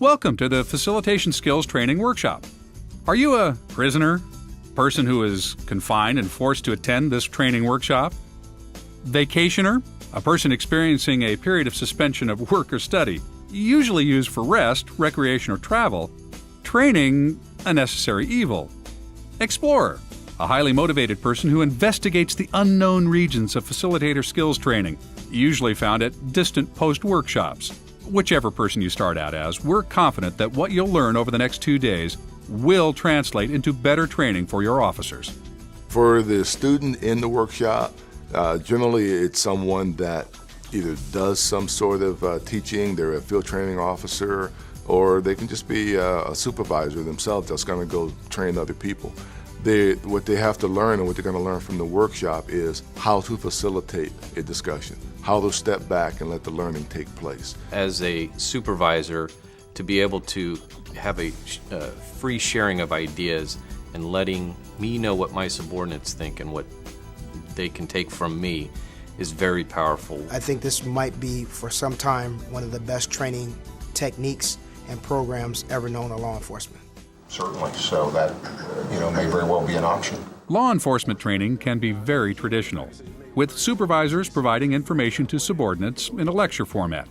Welcome to the Facilitation Skills Training Workshop. Are you a prisoner? Person who is confined and forced to attend this training workshop? Vacationer? A person experiencing a period of suspension of work or study, usually used for rest, recreation, or travel. Training, a necessary evil. Explorer? A highly motivated person who investigates the unknown regions of facilitator skills training, usually found at distant post-workshops. Whichever person you start out as, we're confident that what you'll learn over the next 2 days will translate into better training for your officers. For the student in the workshop, generally it's someone that either does some sort of teaching, they're a field training officer, or they can just be a supervisor themselves that's going to go train other people. What they have to learn and what they're going to learn from the workshop is how to facilitate a discussion, how to step back and let the learning take place. As a supervisor, to be able to have a free sharing of ideas and letting me know what my subordinates think and what they can take from me is very powerful. I think this might be, for some time, one of the best training techniques and programs ever known to law enforcement. Certainly, so that may very well be an option. Law enforcement training can be very traditional, with supervisors providing information to subordinates in a lecture format.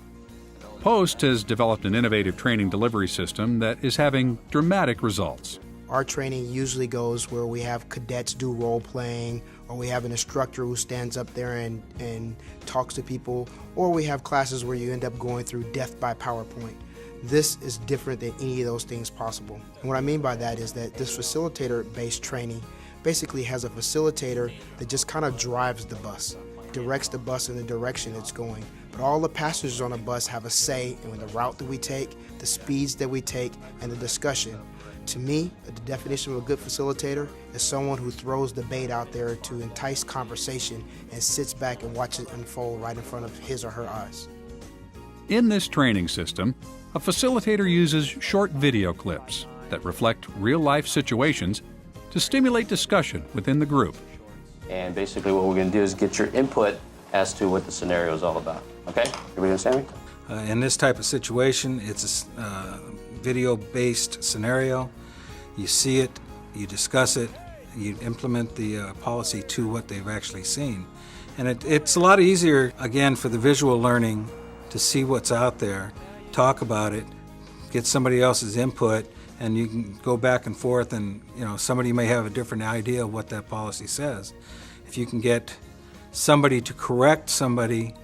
Post has developed an innovative training delivery system that is having dramatic results. Our training usually goes where we have cadets do role-playing, or we have an instructor who stands up there and talks to people, or we have classes where you end up going through death by PowerPoint. This is different than any of those things possible. And what I mean by that is that this facilitator-based training basically has a facilitator that just kind of drives the bus, directs the bus in the direction it's going. But all the passengers on the bus have a say in the route that we take, the speeds that we take, and the discussion. To me, the definition of a good facilitator is someone who throws the bait out there to entice conversation and sits back and watches it unfold right in front of his or her eyes. In this training system, a facilitator uses short video clips that reflect real-life situations to stimulate discussion within the group. And basically what we're going to do is get your input as to what the scenario is all about. Okay? Everybody understand me? In this type of situation, it's a video-based scenario. You see it, you discuss it, you implement the policy to what they've actually seen. And it's a lot easier, again, for the visual learning to see what's out there, talk about it, get somebody else's input, and you can go back and forth, and somebody may have a different idea of what that policy says. If you can get somebody to correct somebody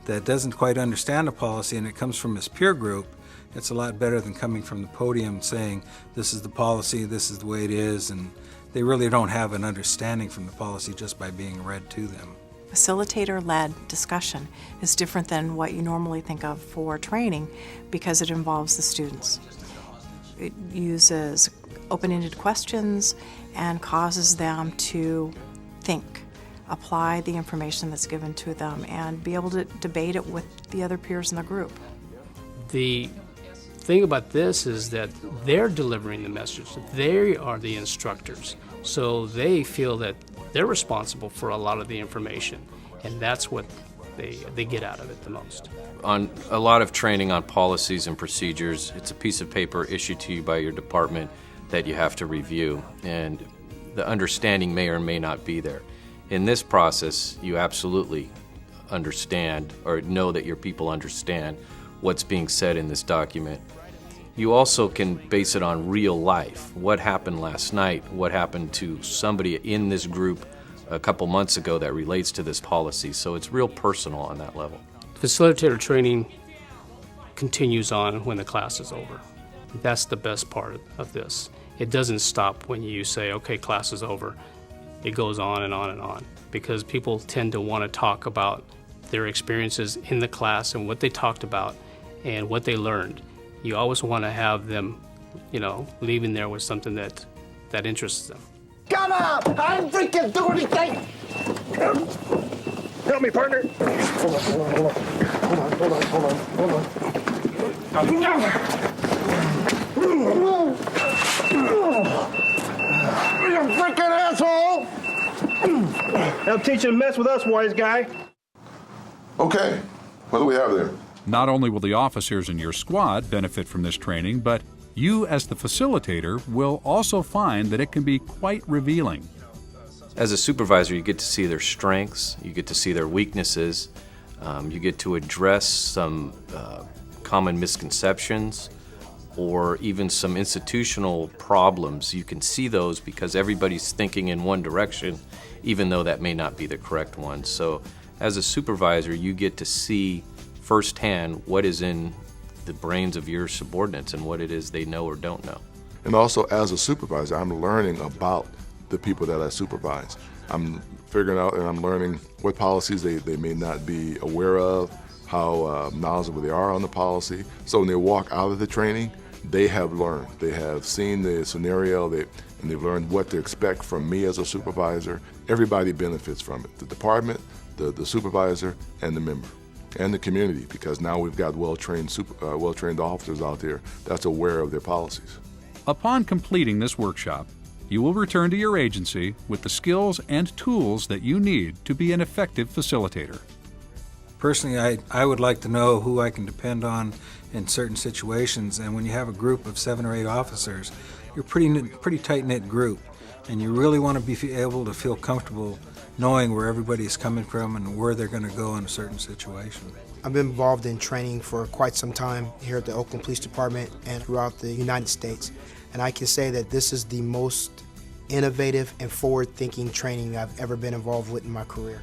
that doesn't quite understand the policy and it comes from his peer group, it's a lot better than coming from the podium saying, this is the policy, this is the way it is, and they really don't have an understanding from the policy just by being read to them. Facilitator-led discussion is different than what you normally think of for training because it involves the students. It uses open-ended questions and causes them to think, apply the information that's given to them, and be able to debate it with the other peers in the group. The thing about this is that they're delivering the message. They are the instructors, so they feel that they're responsible for a lot of the information, and that's what they get out of it the most. On a lot of training on policies and procedures, it's a piece of paper issued to you by your department that you have to review, and the understanding may or may not be there. In this process, you absolutely understand or know that your people understand what's being said in this document. You also can base it on real life. What happened last night? What happened to somebody in this group a couple months ago that relates to this policy? So it's real personal on that level. Facilitator training continues on when the class is over. That's the best part of this. It doesn't stop when you say, okay, class is over. It goes on and on and on, because people tend to want to talk about their experiences in the class and what they talked about and what they learned. You always want to have them, leaving there with something that interests them. Come up! I'm freaking doing anything! Help me, partner! Hold on. You freaking asshole! Now teach you to mess with us, wise guy. Okay, what do we have there? Not only will the officers in your squad benefit from this training, but you as the facilitator will also find that it can be quite revealing. As a supervisor, you get to see their strengths, you get to see their weaknesses, you get to address some common misconceptions or even some institutional problems. You can see those because everybody's thinking in one direction, even though that may not be the correct one. So as a supervisor, you get to see firsthand what is in the brains of your subordinates and what it is they know or don't know. And also, as a supervisor, I'm learning about the people that I supervise. I'm figuring out and I'm learning what policies they may not be aware of, how knowledgeable they are on the policy. So when they walk out of the training, they have learned. They have seen the scenario, and they've learned what to expect from me as a supervisor. Everybody benefits from it. The department, the supervisor, and the member, and the community, because now we've got well-trained officers out there that's aware of their policies. Upon completing this workshop, you will return to your agency with the skills and tools that you need to be an effective facilitator. Personally, I would like to know who I can depend on in certain situations, and when you have a group of 7 or 8 officers, you're a pretty tight-knit group, and you really want to be able to feel comfortable knowing where everybody is coming from and where they're going to go in a certain situation. I've been involved in training for quite some time here at the Oakland Police Department and throughout the United States, and I can say that this is the most innovative and forward-thinking training I've ever been involved with in my career.